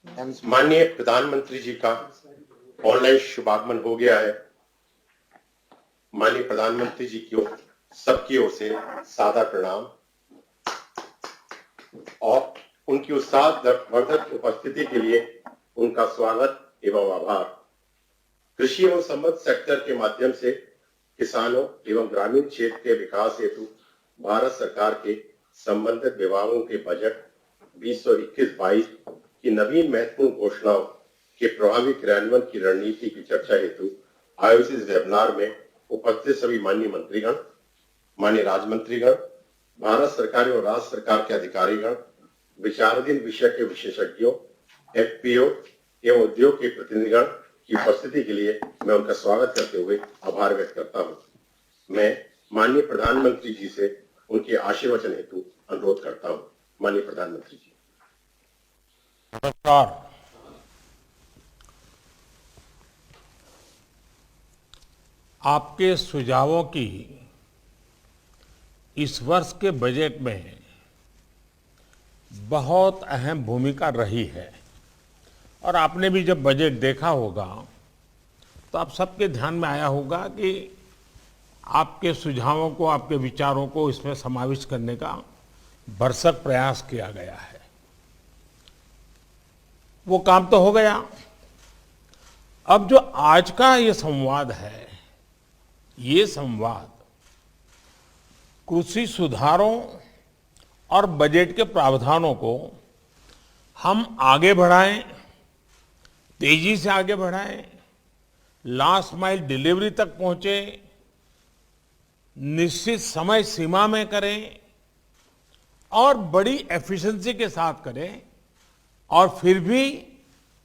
माननीय प्रधानमंत्री जी का ऑनलाइन शुभागमन हो गया है। माननीय प्रधानमंत्री जी की सबकी ओर से सादा प्रणाम और उनकी उत्साहवर्धक उपस्थिति के लिए उनका स्वागत एवं आभार। कृषि एवं संबद्ध सेक्टर के माध्यम से किसानों एवं ग्रामीण क्षेत्र के विकास हेतु भारत सरकार के संबंधित विभागों के बजट 2021-22 की नवीन महत्वपूर्ण घोषणाओं के प्रभावी क्रियान्वयन की रणनीति की चर्चा हेतु आयोजित इस वेबिनार में उपस्थित सभी माननीय मंत्रीगण, माननीय राज्य मंत्रीगण, भारत सरकार और राज्य सरकार के अधिकारीगण, विचाराधीन विषय के विशेषज्ञों, एफपीओ एवं उद्योग के प्रतिनिधिगण की उपस्थिति के लिए मैं उनका स्वागत करते हुए आभार व्यक्त करता हूं। मैं माननीय प्रधानमंत्री जी से उनके आशीर्वचन हेतु अनुरोध करता हूं। माननीय प्रधानमंत्री जी। नमस्कार। आपके सुझावों की इस वर्ष के बजट में बहुत अहम भूमिका रही है और आपने भी जब बजट देखा होगा तो आप सबके ध्यान में आया होगा कि आपके सुझावों को, आपके विचारों को इसमें समाविष्ट करने का भरसक प्रयास किया गया है। वो काम तो हो गया। अब जो आज का ये संवाद है, ये संवाद कृषि सुधारों और बजट के प्रावधानों को हम आगे बढ़ाएं, तेजी से आगे बढ़ाएं, लास्ट माइल डिलीवरी तक पहुंचे, निश्चित समय सीमा में करें और बड़ी एफिशिएंसी के साथ करें और फिर भी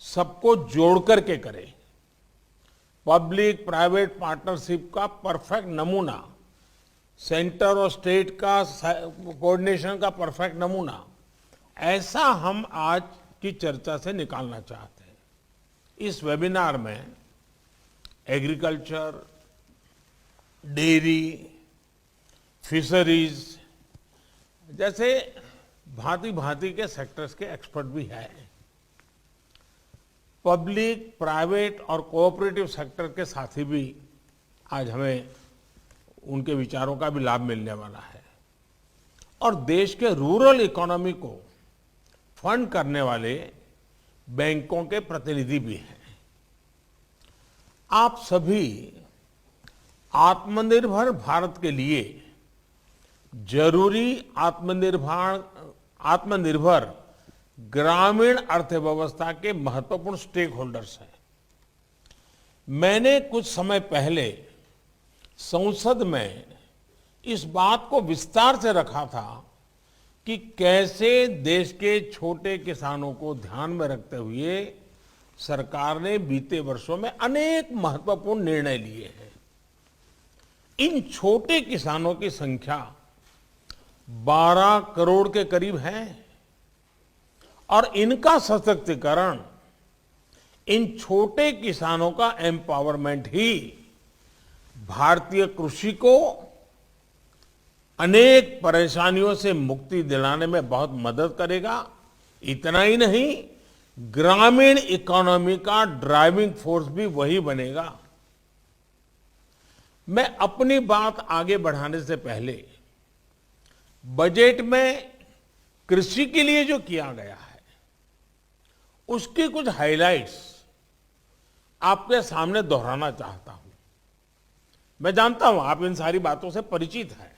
सबको जोड़ करके करें। पब्लिक प्राइवेट पार्टनरशिप का परफेक्ट नमूना, सेंटर और स्टेट का कोऑर्डिनेशन का परफेक्ट नमूना, ऐसा हम आज की चर्चा से निकालना चाहते हैं। इस वेबिनार में एग्रीकल्चर, डेयरी, फिशरीज जैसे भांति भांति के सेक्टर्स के एक्सपर्ट भी हैं। पब्लिक, प्राइवेट और कोऑपरेटिव सेक्टर के साथी भी आज हमें उनके विचारों का भी लाभ मिलने वाला है और देश के रूरल इकोनॉमी को फंड करने वाले बैंकों के प्रतिनिधि भी हैं। आप सभी आत्मनिर्भर भारत के लिए जरूरी आत्मनिर्भर ग्रामीण अर्थव्यवस्था के महत्वपूर्ण स्टेक होल्डर्स हैं। मैंने कुछ समय पहले संसद में इस बात को विस्तार से रखा था कि कैसे देश के छोटे किसानों को ध्यान में रखते हुए सरकार ने बीते वर्षों में अनेक महत्वपूर्ण निर्णय लिए हैं। इन छोटे किसानों की संख्या 12 करोड़ के करीब है और इनका सशक्तिकरण, इन छोटे किसानों का एम्पावरमेंट ही भारतीय कृषि को अनेक परेशानियों से मुक्ति दिलाने में बहुत मदद करेगा। इतना ही नहीं, ग्रामीण इकोनॉमी का ड्राइविंग फोर्स भी वही बनेगा। मैं अपनी बात आगे बढ़ाने से पहले बजट में कृषि के लिए जो किया गया है उसकी कुछ हाइलाइट्स आपके सामने दोहराना चाहता हूं। मैं जानता हूं आप इन सारी बातों से परिचित हैं।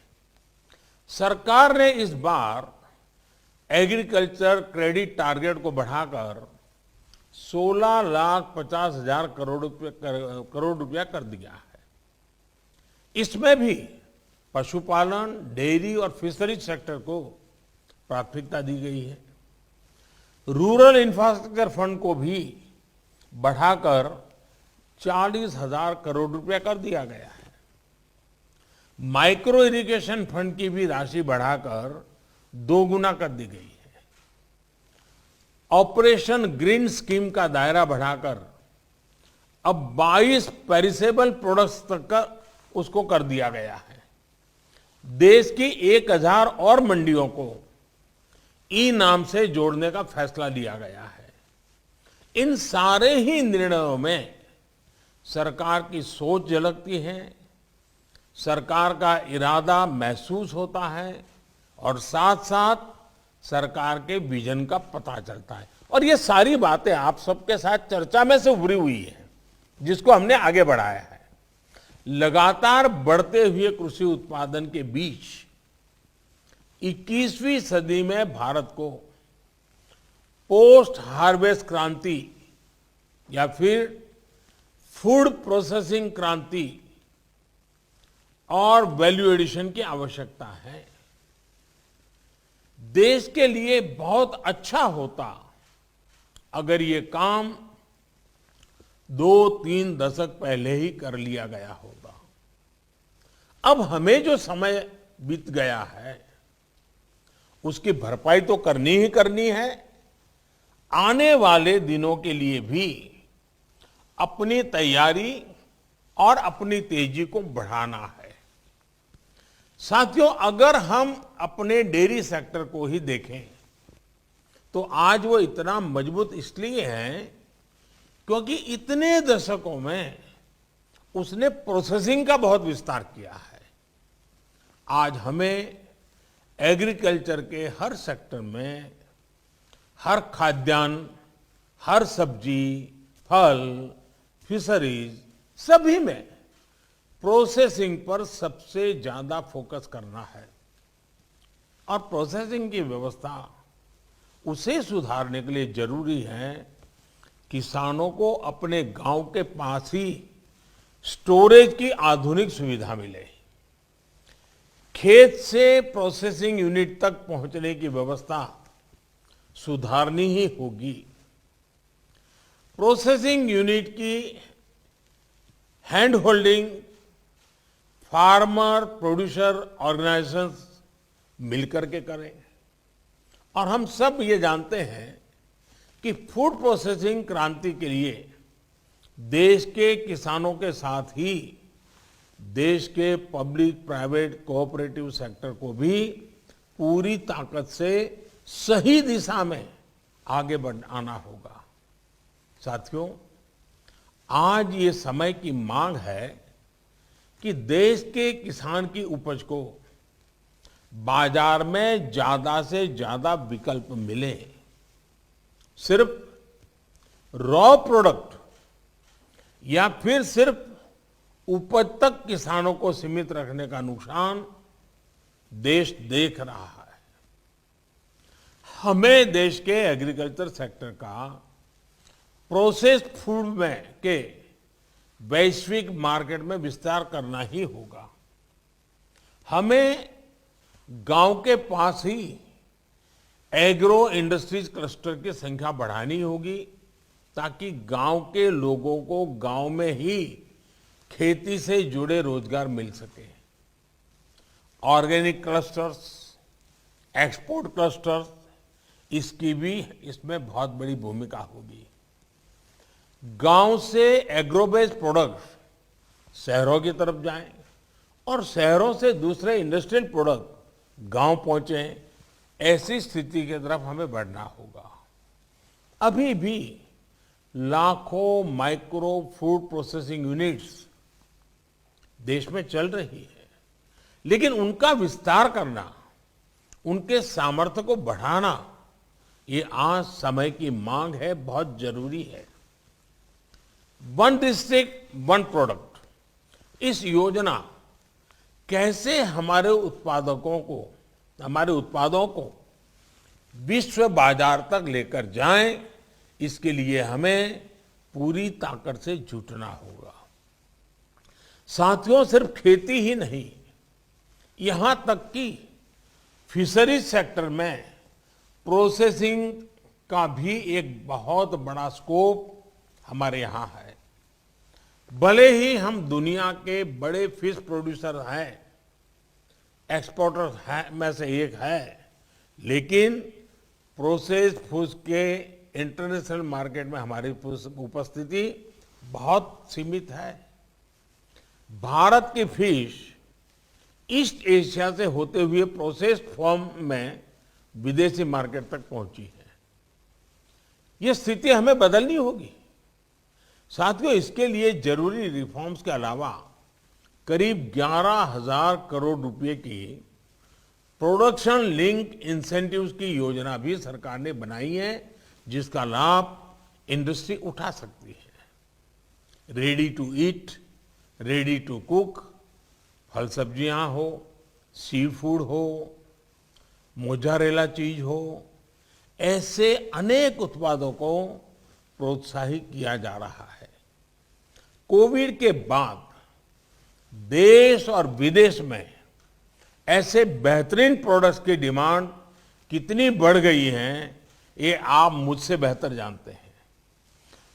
सरकार ने इस बार एग्रीकल्चर क्रेडिट टारगेट को बढ़ाकर 16,50,000 करोड़ रुपया कर दिया है। इसमें भी पशुपालन, डेयरी और फिशरीज सेक्टर को प्राथमिकता दी गई है। रूरल इंफ्रास्ट्रक्चर फंड को भी बढ़ाकर 40,000 करोड़ रुपया कर दिया गया है। माइक्रो इरिगेशन फंड की भी राशि बढ़ाकर 2 गुना कर दी गई है। ऑपरेशन ग्रीन स्कीम का दायरा बढ़ाकर अब 22 पेरिसेबल प्रोडक्ट्स तक का उसको कर दिया गया है। देश की 1000 और मंडियों को ई नाम से जोड़ने का फैसला लिया गया है। इन सारे ही निर्णयों में सरकार की सोच झलकती है, सरकार का इरादा महसूस होता है और साथ साथ सरकार के विजन का पता चलता है। और ये सारी बातें आप सबके साथ चर्चा में से उभरी हुई है, जिसको हमने आगे बढ़ाया है। लगातार बढ़ते हुए कृषि उत्पादन के बीच 21वीं सदी में भारत को पोस्ट हार्वेस्ट क्रांति या फिर फूड प्रोसेसिंग क्रांति और वैल्यू एडिशन की आवश्यकता है। देश के लिए बहुत अच्छा होता अगर ये काम 2-3 दशक पहले ही कर लिया गया होता। अब हमें जो समय बीत गया है उसकी भरपाई तो करनी ही करनी है। आने वाले दिनों के लिए भी अपनी तैयारी और अपनी तेजी को बढ़ाना है। साथियों, अगर हम अपने डेयरी सेक्टर को ही देखें तो आज वो इतना मजबूत इसलिए है क्योंकि इतने दशकों में उसने प्रोसेसिंग का बहुत विस्तार किया है। आज हमें एग्रीकल्चर के हर सेक्टर में, हर खाद्यान्न, हर सब्जी, फल, फिशरीज, सभी में प्रोसेसिंग पर सबसे ज्यादा फोकस करना है। और प्रोसेसिंग की व्यवस्था उसे सुधारने के लिए जरूरी है किसानों को अपने गांव के पास ही स्टोरेज की आधुनिक सुविधा मिले। खेत से प्रोसेसिंग यूनिट तक पहुंचने की व्यवस्था सुधारनी ही होगी। प्रोसेसिंग यूनिट की hand holding farmer producer organisations मिलकर के करें। और हम सब ये जानते हैं कि फूड प्रोसेसिंग क्रांति के लिए देश के किसानों के साथ ही देश के पब्लिक प्राइवेट कोऑपरेटिव सेक्टर को भी पूरी ताकत से सही दिशा में आगे बढ़ाना होगा। साथियों, आज ये समय की मांग है कि देश के किसान की उपज को बाजार में ज्यादा से ज्यादा विकल्प मिले। सिर्फ रॉ प्रोडक्ट या फिर सिर्फ उपज तक किसानों को सीमित रखने का नुकसान देश देख रहा है। हमें देश के एग्रीकल्चर सेक्टर का प्रोसेस्ड फूड में के वैश्विक मार्केट में विस्तार करना ही होगा। हमें गांव के पास ही एग्रो इंडस्ट्रीज क्लस्टर की संख्या बढ़ानी होगी ताकि गांव के लोगों को गांव में ही खेती से जुड़े रोजगार मिल सके। ऑर्गेनिक क्लस्टर्स, एक्सपोर्ट क्लस्टर्स, इसकी भी इसमें बहुत बड़ी भूमिका होगी। गांव से एग्रो बेस्ड प्रोडक्ट शहरों की तरफ जाएं और शहरों से दूसरे इंडस्ट्रियल प्रोडक्ट गांव पहुंचे, ऐसी स्थिति की तरफ हमें बढ़ना होगा। अभी भी लाखों माइक्रो फूड प्रोसेसिंग यूनिट्स देश में चल रही है, लेकिन उनका विस्तार करना, उनके सामर्थ्य को बढ़ाना, ये आज समय की मांग है, बहुत जरूरी है। वन डिस्ट्रिक्ट वन प्रोडक्ट, इस योजना कैसे हमारे उत्पादों को विश्व बाजार तक लेकर जाएं, इसके लिए हमें पूरी ताकत से जुटना होगा। साथियों, सिर्फ खेती ही नहीं, यहां तक कि फिशरीज सेक्टर में प्रोसेसिंग का भी एक बहुत बड़ा स्कोप हमारे यहां है। भले ही हम दुनिया के बड़े फिश प्रोड्यूसर हैं, एक्सपोर्टर में से एक है, लेकिन प्रोसेस्ड फूड के इंटरनेशनल मार्केट में हमारी उपस्थिति बहुत सीमित है। भारत की फिश ईस्ट एशिया से होते हुए प्रोसेस्ड फॉर्म में विदेशी मार्केट तक पहुंची है। ये स्थिति हमें बदलनी होगी। साथियों, इसके लिए जरूरी रिफॉर्म्स के अलावा करीब 11,000 करोड़ रुपए की प्रोडक्शन लिंक इंसेंटिव्स की योजना भी सरकार ने बनाई है, जिसका लाभ इंडस्ट्री उठा सकती है। Ready to eat, ready to cook, फल सब्जियां हो, सी फूड हो, मोजारेला चीज हो, ऐसे अनेक उत्पादों को प्रोत्साहित किया जा रहा है। कोविड के बाद देश और विदेश में ऐसे बेहतरीन प्रोडक्ट्स की डिमांड कितनी बढ़ गई है, ये आप मुझसे बेहतर जानते हैं।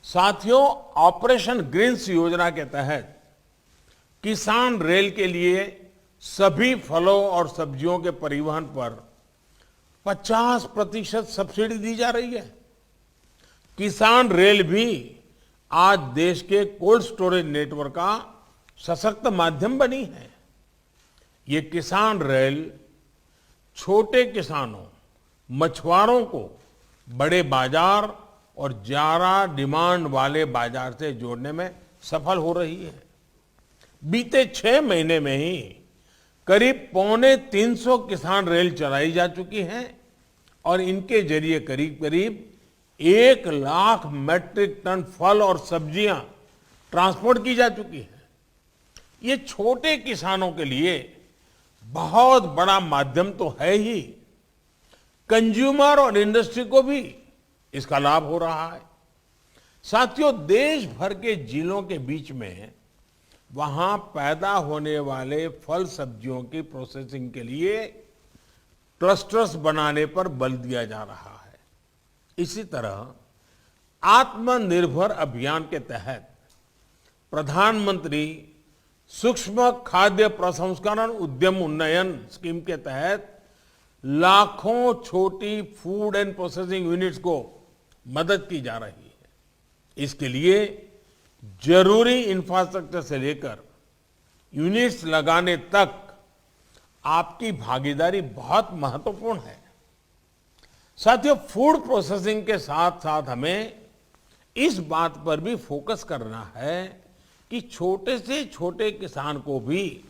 साथियों, ऑपरेशन ग्रीन्स योजना के तहत किसान रेल के लिए सभी फलों और सब्जियों के परिवहन पर 50% सब्सिडी दी जा रही है। किसान रेल भी आज देश के कोल्ड स्टोरेज नेटवर्क का सशक्त माध्यम बनी है। ये किसान रेल छोटे किसानों, मछुआरों को बड़े बाजार और ज्यादा डिमांड वाले बाजार से जोड़ने में सफल हो रही है। बीते 6 महीने में ही करीब 350 किसान रेल चलाई जा चुकी हैं और इनके जरिए करीब करीब 1 लाख मैट्रिक टन फल और सब्जियां ट्रांसपोर्ट की जा चुकी है। ये छोटे किसानों के लिए बहुत बड़ा माध्यम तो है ही, कंज्यूमर और इंडस्ट्री को भी इसका लाभ हो रहा है। साथियों, देश भर के जिलों के बीच में वहां पैदा होने वाले फल सब्जियों की प्रोसेसिंग के लिए क्लस्टर्स बनाने पर बल दिया जा रहा है। इसी तरह आत्मनिर्भर अभियान के तहत प्रधानमंत्री सूक्ष्म खाद्य प्रसंस्करण उद्यम उन्नयन स्कीम के तहत लाखों छोटी फूड एंड प्रोसेसिंग यूनिट्स को मदद की जा रही है। इसके लिए जरूरी इंफ्रास्ट्रक्चर से लेकर यूनिट्स लगाने तक आपकी भागीदारी बहुत महत्वपूर्ण है। साथियों, फूड प्रोसेसिंग के साथ साथ हमें इस बात पर भी फोकस करना है कि छोटे से छोटे किसान को भी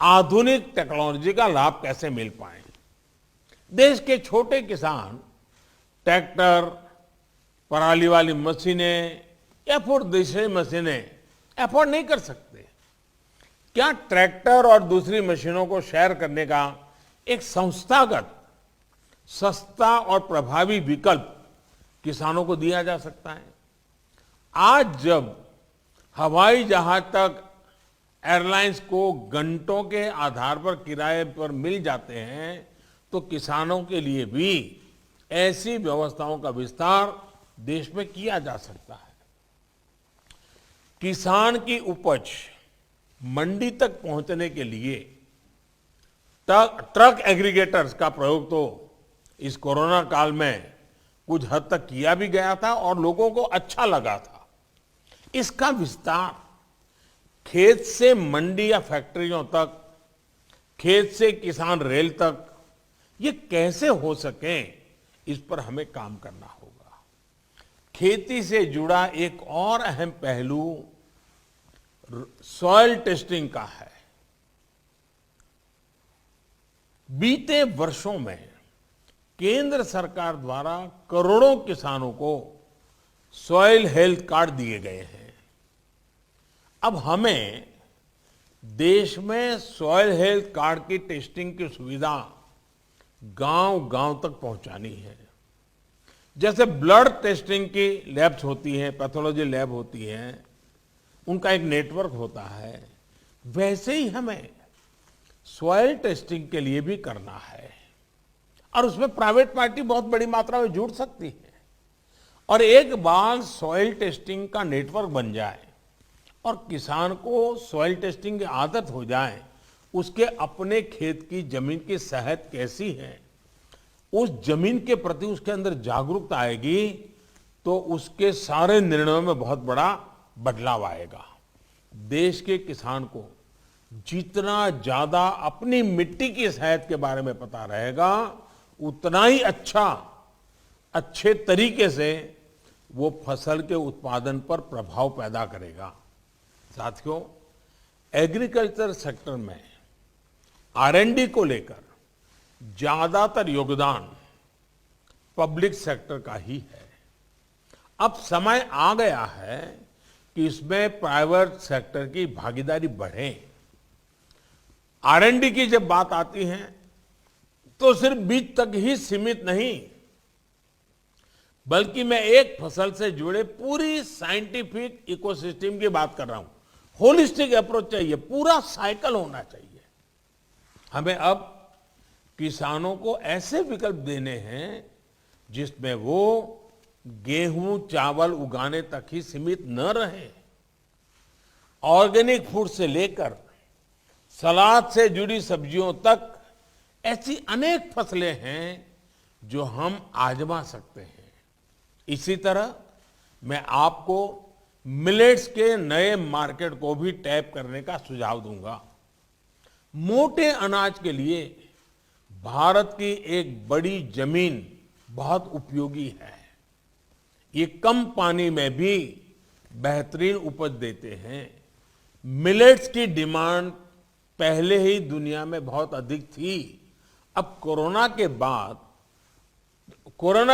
आधुनिक टेक्नोलॉजी का लाभ कैसे मिल पाए। देश के छोटे किसान ट्रैक्टर, पराली वाली मशीनें या फिर दूसरी मशीनें अफोर्ड नहीं कर सकते। क्या ट्रैक्टर और दूसरी मशीनों को शेयर करने का एक संस्थागत सस्ता और प्रभावी विकल्प किसानों को दिया जा सकता है? आज जब हवाई जहाज तक एयरलाइंस को घंटों के आधार पर किराए पर मिल जाते हैं, तो किसानों के लिए भी ऐसी व्यवस्थाओं का विस्तार देश में किया जा सकता है। किसान की उपज मंडी तक पहुंचने के लिए ट्रक एग्रीगेटर्स का प्रयोग तो इस कोरोना काल में कुछ हद तक किया भी गया था और लोगों को अच्छा लगा था। इसका विस्तार खेत से मंडी या फैक्ट्रियों तक, खेत से किसान रेल तक, ये कैसे हो सके, इस पर हमें काम करना होगा। खेती से जुड़ा एक और अहम पहलू सॉइल टेस्टिंग का है। बीते वर्षों में केंद्र सरकार द्वारा करोड़ों किसानों को सॉइल हेल्थ कार्ड दिए गए हैं। अब हमें देश में सॉइल हेल्थ कार्ड की टेस्टिंग की सुविधा गांव-गांव तक पहुंचानी है। जैसे ब्लड टेस्टिंग की लैब्स होती हैं, पैथोलॉजी लैब होती हैं, उनका एक नेटवर्क होता है, वैसे ही हमें सॉइल टेस्टिंग के लिए भी करना है। और उसमें प्राइवेट पार्टी बहुत बड़ी मात्रा में जुड़ सकती है। और एक बार सॉइल टेस्टिंग का नेटवर्क बन जाए और किसान को सॉइल टेस्टिंग की आदत हो जाए, उसके अपने खेत की जमीन की सेहत कैसी है, उस जमीन के प्रति उसके अंदर जागरूकता आएगी, तो उसके सारे निर्णयों में बहुत बड़ा बदलाव आएगा। देश के किसान को जितना ज्यादा अपनी मिट्टी की सेहत के बारे में पता रहेगा, उतना ही अच्छे तरीके से वो फसल के उत्पादन पर प्रभाव पैदा करेगा। साथियों, एग्रीकल्चर सेक्टर में R&D को लेकर ज्यादातर योगदान पब्लिक सेक्टर का ही है। अब समय आ गया है कि इसमें प्राइवेट सेक्टर की भागीदारी बढ़े। R&D की जब बात आती है तो सिर्फ बीज तक ही सीमित नहीं, बल्कि मैं एक फसल से जुड़े पूरी साइंटिफिक इकोसिस्टम की बात कर रहा हूं। होलिस्टिक अप्रोच चाहिए, पूरा साइकिल होना चाहिए। हमें अब किसानों को ऐसे विकल्प देने हैं जिसमें वो गेहूं चावल उगाने तक ही सीमित न रहे। ऑर्गेनिक फूड से लेकर सलाद से जुड़ी सब्जियों तक ऐसी अनेक फसलें हैं जो हम आजमा सकते हैं। इसी तरह मैं आपको मिलेट्स के नए मार्केट को भी टैप करने का सुझाव दूंगा। मोटे अनाज के लिए भारत की एक बड़ी जमीन बहुत उपयोगी है। ये कम पानी में भी बेहतरीन उपज देते हैं। मिलेट्स की डिमांड पहले ही दुनिया में बहुत अधिक थी। अब कोरोना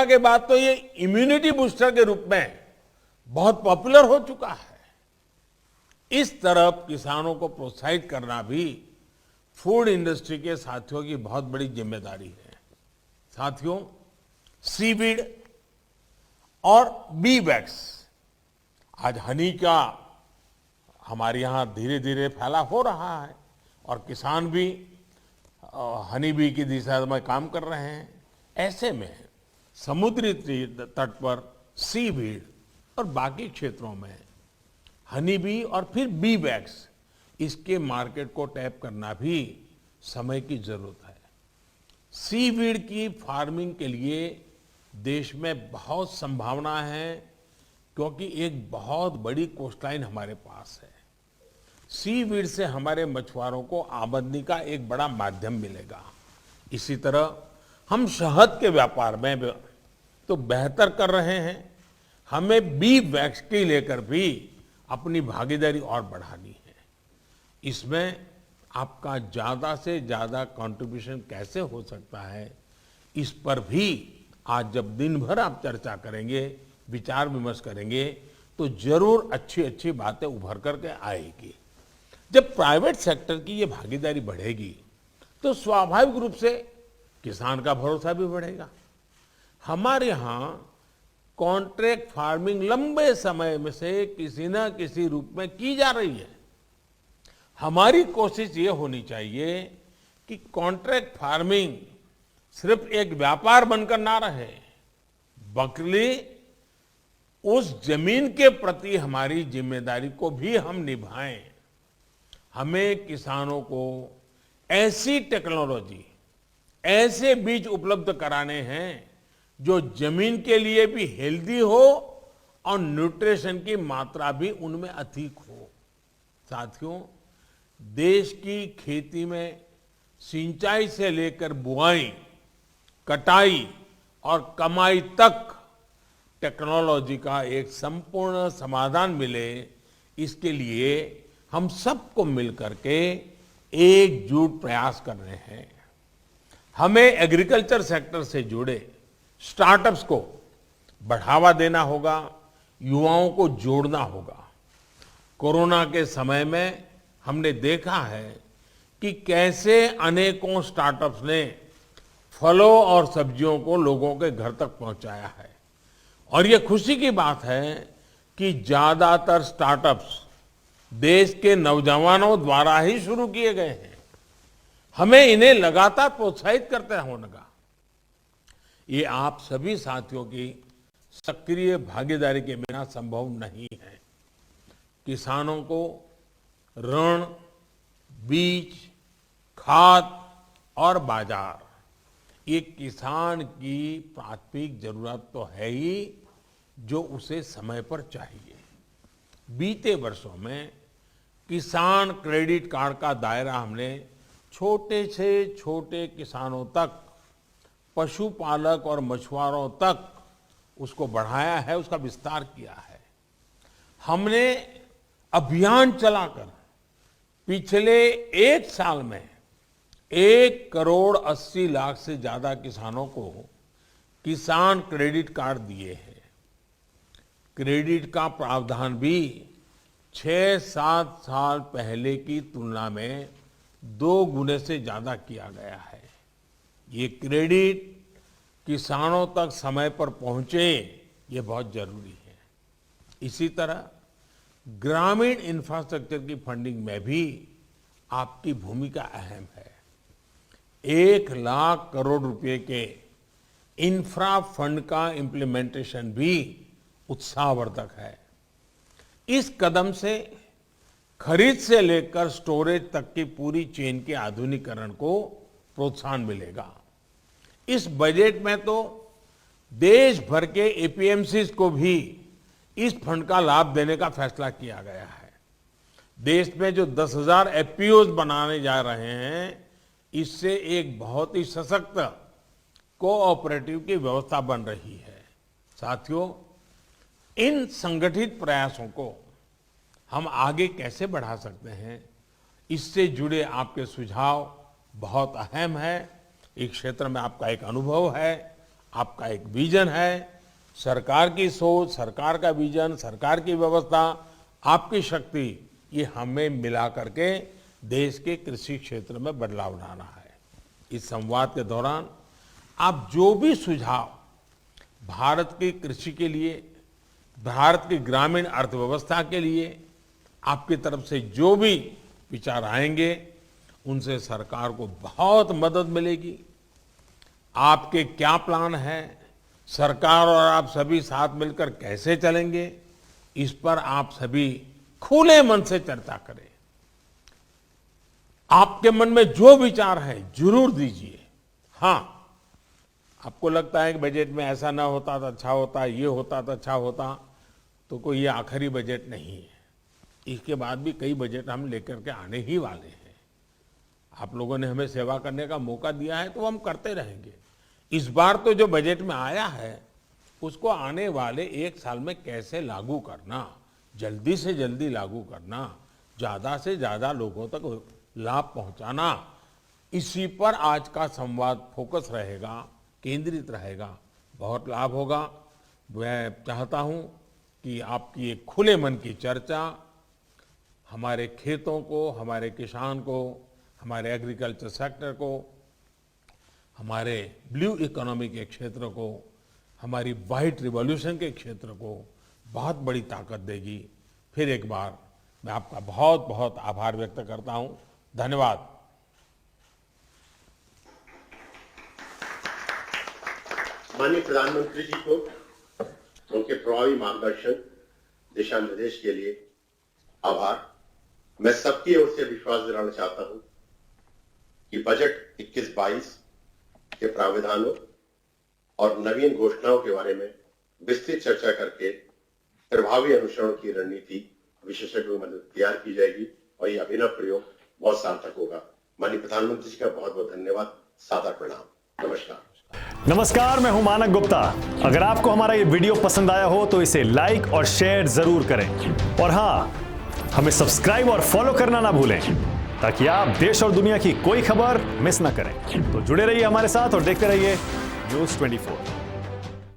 के बाद तो ये इम्यूनिटी बूस्टर के रूप में बहुत पॉपुलर हो चुका है। इस तरफ किसानों को प्रोत्साहित करना भी फूड इंडस्ट्री के साथियों की बहुत बड़ी जिम्मेदारी है। साथियों, सीवीड और बी वैक्स, आज हनी का हमारे यहां धीरे धीरे फैलाव हो रहा है और किसान भी हनी बी की दिशा में काम कर रहे हैं। ऐसे में समुद्री तट पर सीवीड और बाकी क्षेत्रों में हनी बी और फिर बी वैक्स, इसके मार्केट को टैप करना भी समय की जरूरत है। सीवीड की फार्मिंग के लिए देश में बहुत संभावना है, क्योंकि एक बहुत बड़ी कोस्टलाइन हमारे पास है। सीवीड से हमारे मछुआरों को आमदनी का एक बड़ा माध्यम मिलेगा। इसी तरह हम शहद के व्यापार में तो बेहतर कर रहे हैं। हमें बी वैक्स की लेकर भी अपनी भागीदारी और बढ़ानी है। इसमें आपका ज्यादा से ज्यादा कंट्रीब्यूशन कैसे हो सकता है, इस पर भी आज जब दिन भर आप चर्चा करेंगे, विचार विमर्श करेंगे, तो जरूर अच्छी अच्छी बातें उभर करके आएगी। जब प्राइवेट सेक्टर की ये भागीदारी बढ़ेगी तो स्वाभाविक रूप से किसान का भरोसा भी बढ़ेगा। हमारे यहाँ कॉन्ट्रैक्ट फार्मिंग लंबे समय में से किसी न किसी रूप में की जा रही है। हमारी कोशिश ये होनी चाहिए कि कॉन्ट्रैक्ट फार्मिंग सिर्फ एक व्यापार बनकर ना रहे, बल्कि उस जमीन के प्रति हमारी जिम्मेदारी को भी हम निभाएं। हमें किसानों को ऐसी टेक्नोलॉजी, ऐसे बीज उपलब्ध कराने हैं जो जमीन के लिए भी हेल्दी हो और न्यूट्रिशन की मात्रा भी उनमें अधिक हो। साथियों, देश की खेती में सिंचाई से लेकर बुआई, कटाई और कमाई तक टेक्नोलॉजी का एक संपूर्ण समाधान मिले, इसके लिए हम सबको मिलकर के एकजुट प्रयास कर रहे हैं। हमें एग्रीकल्चर सेक्टर से जुड़े स्टार्टअप्स को बढ़ावा देना होगा, युवाओं को जोड़ना होगा। कोरोना के समय में हमने देखा है कि कैसे अनेकों स्टार्टअप्स ने फलों और सब्जियों को लोगों के घर तक पहुंचाया है। और ये खुशी की बात है कि ज्यादातर स्टार्टअप्स देश के नौजवानों द्वारा ही शुरू किए गए हैं। हमें इन्हें लगातार प्रोत्साहित करते होगा। ये आप सभी साथियों की सक्रिय भागीदारी के बिना संभव नहीं है। किसानों को ऋण, बीज, खाद और बाजार, ये किसान की प्राथमिक जरूरत तो है ही, जो उसे समय पर चाहिए। बीते वर्षों में किसान क्रेडिट कार्ड का दायरा हमने छोटे से छोटे किसानों तक, पशुपालक और मछुआरों तक उसको बढ़ाया है, उसका विस्तार किया है। हमने अभियान चलाकर पिछले 1 साल में 1,80,00,000 से ज्यादा किसानों को किसान क्रेडिट कार्ड दिए हैं। क्रेडिट का प्रावधान भी 6-7 साल पहले की तुलना में 2 गुने से ज्यादा किया गया है। ये क्रेडिट किसानों तक समय पर पहुंचे, ये बहुत जरूरी है। इसी तरह ग्रामीण इंफ्रास्ट्रक्चर की फंडिंग में भी आपकी भूमिका अहम है। 1 लाख करोड़ रुपए के इंफ्रा फंड का इम्प्लीमेंटेशन भी उत्साहवर्धक है। इस कदम से खरीद से लेकर स्टोरेज तक की पूरी चेन के आधुनिकीकरण को प्रोत्साहन मिलेगा। इस बजट में तो देश भर के एपीएमसीज को भी इस फंड का लाभ देने का फैसला किया गया है। देश में जो 10,000 एफपीओज बनाने जा रहे हैं, इससे एक बहुत ही सशक्त कोऑपरेटिव की व्यवस्था बन रही है। साथियों, इन संगठित प्रयासों को हम आगे कैसे बढ़ा सकते हैं, इससे जुड़े आपके सुझाव बहुत अहम है। इस क्षेत्र में आपका एक अनुभव है, आपका एक विजन है। सरकार की सोच, सरकार का विजन, सरकार की व्यवस्था, आपकी शक्ति, ये हमें मिला करके देश के कृषि क्षेत्र में बदलाव लाना है। इस संवाद के दौरान आप जो भी सुझाव भारत की कृषि के लिए, भारत की ग्रामीण अर्थव्यवस्था के लिए आपकी तरफ से जो भी विचार आएंगे, उनसे सरकार को बहुत मदद मिलेगी। आपके क्या प्लान है, सरकार और आप सभी साथ मिलकर कैसे चलेंगे, इस पर आप सभी खुले मन से चर्चा करें। आपके मन में जो विचार है जरूर दीजिए। हाँ, आपको लगता है कि बजट में ऐसा ना होता तो अच्छा होता, ये होता तो अच्छा होता, तो कोई ये आखिरी बजट नहीं है। इसके बाद भी कई बजट हम लेकर के आने ही वाले हैं। आप लोगों ने हमें सेवा करने का मौका दिया है, तो हम करते रहेंगे। इस बार तो जो बजट में आया है, उसको आने वाले 1 साल में कैसे लागू करना, जल्दी से जल्दी लागू करना, ज्यादा से ज्यादा लोगों तक लाभ पहुंचाना, इसी पर आज का संवाद फोकस रहेगा, केंद्रित रहेगा। बहुत लाभ होगा। मैं चाहता हूं कि आपकी एक खुले मन की चर्चा हमारे खेतों को, हमारे किसान को, हमारे एग्रीकल्चर सेक्टर को, हमारे ब्लू इकोनॉमी के क्षेत्र को, हमारी व्हाइट रिवॉल्यूशन के क्षेत्र को बहुत बड़ी ताकत देगी। फिर एक बार मैं आपका बहुत बहुत आभार व्यक्त करता हूं। धन्यवाद। माननीय प्रधानमंत्री जी को उनके प्रभावी मार्गदर्शन, दिशा निर्देश के लिए आभार। मैं सबकी ओर से विश्वास दिलाना चाहता हूं कि बजट 21-22 के प्रावधानों और नवीन घोषणाओं के बारे में विस्तृत चर्चा करके प्रभावी अनुसरण की रणनीति विशेषज्ञों की मदद तैयार की जाएगी और यह अभिनव प्रयोग बहुत सार्थक होगा। माननीय प्रधानमंत्री जी का बहुत बहुत धन्यवाद। सादर प्रणाम। नमस्कार, मैं हूं मानक गुप्ता। अगर आपको हमारा ये वीडियो पसंद आया हो तो इसे लाइक और शेयर जरूर करें, और हाँ, हमें सब्सक्राइब और फॉलो करना ना भूलें, ताकि आप देश और दुनिया की कोई खबर मिस ना करें। तो जुड़े रहिए हमारे साथ और देखते रहिए न्यूज़ 24।